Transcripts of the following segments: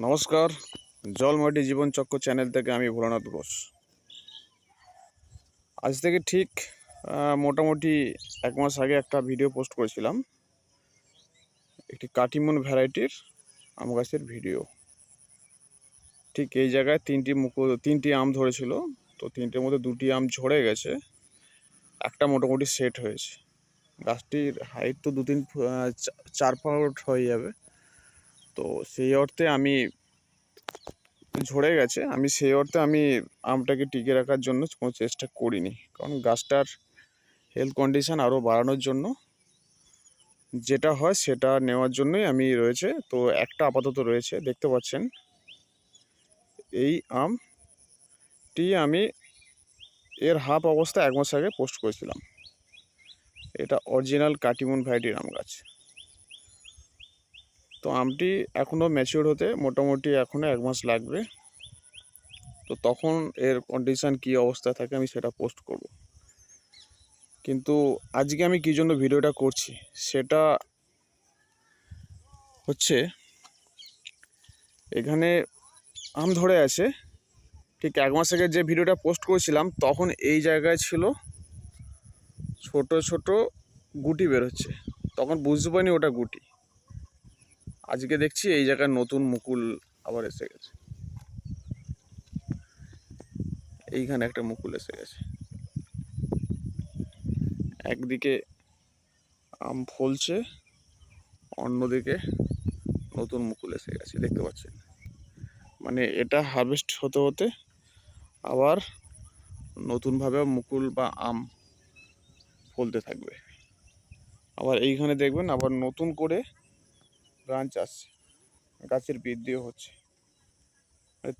নমস্কার, জলময়টি জীবনচক্র চ্যানেল থেকে আমি ভোলানাথ ঘোষ। আজ থেকে ঠিক মোটামুটি 1 মাস আগে একটা ভিডিও পোস্ট করেছিলাম, একটি কাটিমন ভ্যারাইটির আম গাছের ভিডিও। ঠিক এই জায়গায় তিনটি আম ধরেছিল, তো তিনটের মধ্যে 2টি আম ঝরে গেছে, একটা মোটামুটি সেট হয়েছে। গাছটির হাইট তো 4 ফুট হয়ে যাবে। তো সেই অর্থে ঝরে গেছে, সেই অর্থে আমটাকে টিকে রাখার জন্য কোনো চেষ্টা করিনি, কারণ গাছটার হেলথ কন্ডিশন আরও বাড়ানোর জন্য যেটা হয় সেটা নেওয়ার জন্যই রয়েছে। তো একটা আপাতত রয়েছে, দেখতে পাচ্ছেন। এই আমটি আমি এর হাফ অবস্থা 1 মাস আগে পোস্ট করেছিলাম। এটা অরিজিনাল কাটিমন ভ্যারাইটির আম গাছ। তো আমটি এখনও ম্যাচিওর হতে মোটামুটি এখনও 1 মাস লাগবে। তো তখন এর কন্ডিশন কী অবস্থা থাকে আমি সেটা পোস্ট করব। কিন্তু আজকে আমি কী জন্য ভিডিওটা করছি সেটা হচ্ছে, এখানে আম ধরে আছে। ঠিক 1 মাস আগে যে ভিডিওটা পোস্ট করেছিলাম তখন এই জায়গায় ছিল ছোট ছোট গুটি বেরোচ্ছে, তখন বুঝতে পারিনি ওটা গুটি। আজকে দেখছি এই জায়গায় নতুন মুকুল আবার এসে গেছে। এইখানে একটা মুকুল এসে গেছে, একদিকে আম ফলছে, অন্যদিকে নতুন মুকুল এসে গেছে, দেখতে পাচ্ছেন। মানে এটা হারভেস্ট হতে হতে আবার নতুনভাবে মুকুল বা আম ফলতে থাকবে। আবার এইখানে দেখবেন আবার নতুন করে ব্রাঞ্চ আসছে, গাছের বৃদ্ধিও হচ্ছে।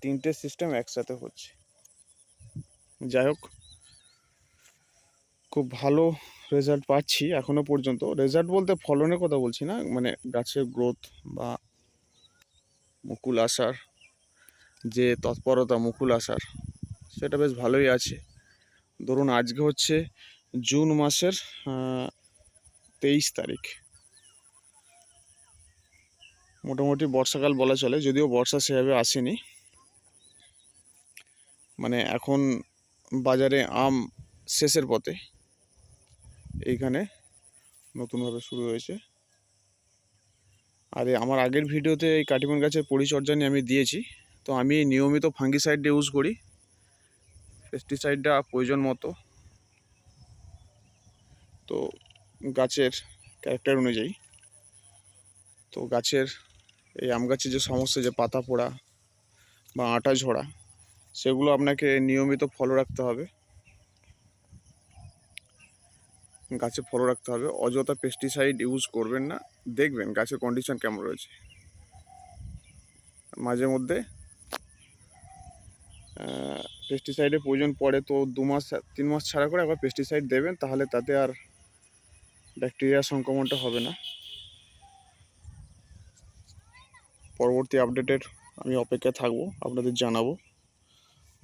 তিনটে সিস্টেম একসাথে হচ্ছে। যাই হোক, খুব ভালো রেজাল্ট পাচ্ছি এখনো পর্যন্ত। রেজাল্ট বলতে ফলনের কথা বলছি না, মানে গাছের গ্রোথ বা মুকুল আসার যে তৎপরতা, মুকুল আসার সেটা বেশ ভালোই আছে। ধরুন আজকে হচ্ছে জুন মাসের 23 তারিখ। মোটামুটি বর্ষাকাল বলা চলে, যদিও বর্ষা সেভাবে আসেনি। মানে এখন বাজারে আম শেষের পথে, এইখানে নতুনভাবে শুরু হয়েছে। আর আমার আগের ভিডিওতে এই কাটিমন গাছের পরিচর্যা নিয়ে আমি দিয়েছি। তো আমি নিয়মিত ফাঙ্গিসাইড ইউজ করি, পেস্টিসাইডটা প্রয়োজন মতো। তো গাছের ক্যারেক্টার অনুযায়ী, তো গাছের এই আম গাছের যে সমস্যা, যে পাতা পোড়া বা আটা ঝরা, সেগুলো আপনাকে নিয়মিত ফলো রাখতে হবে। গাছে ফলো রাখতে হবে, অযথা পেস্টিসাইড ইউজ করবেন না। দেখবেন গাছের কন্ডিশন কেমন রয়েছে। মাঝে মধ্যে পেস্টিসাইডের প্রয়োজন পড়ে, তো 2 মাস 3 মাস ছাড়া করে একবার পেস্টিসাইড দেবেন, তাহলে তাতে আর ব্যাকটেরিয়া সংক্রমণটা হবে না। পরবর্তী আপডেটের আমি অপেক্ষায় থাকবো, আপনাদের জানাবো।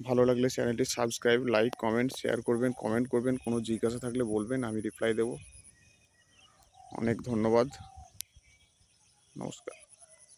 ভালো লাগলে চ্যানেলটি সাবস্ক্রাইব, লাইক, কমেন্ট, শেয়ার করবেন, কমেন্ট করবেন। কোনো জিজ্ঞাসা থাকলে বলবেন, আমি রিপ্লাই দেব। অনেক ধন্যবাদ, নমস্কার।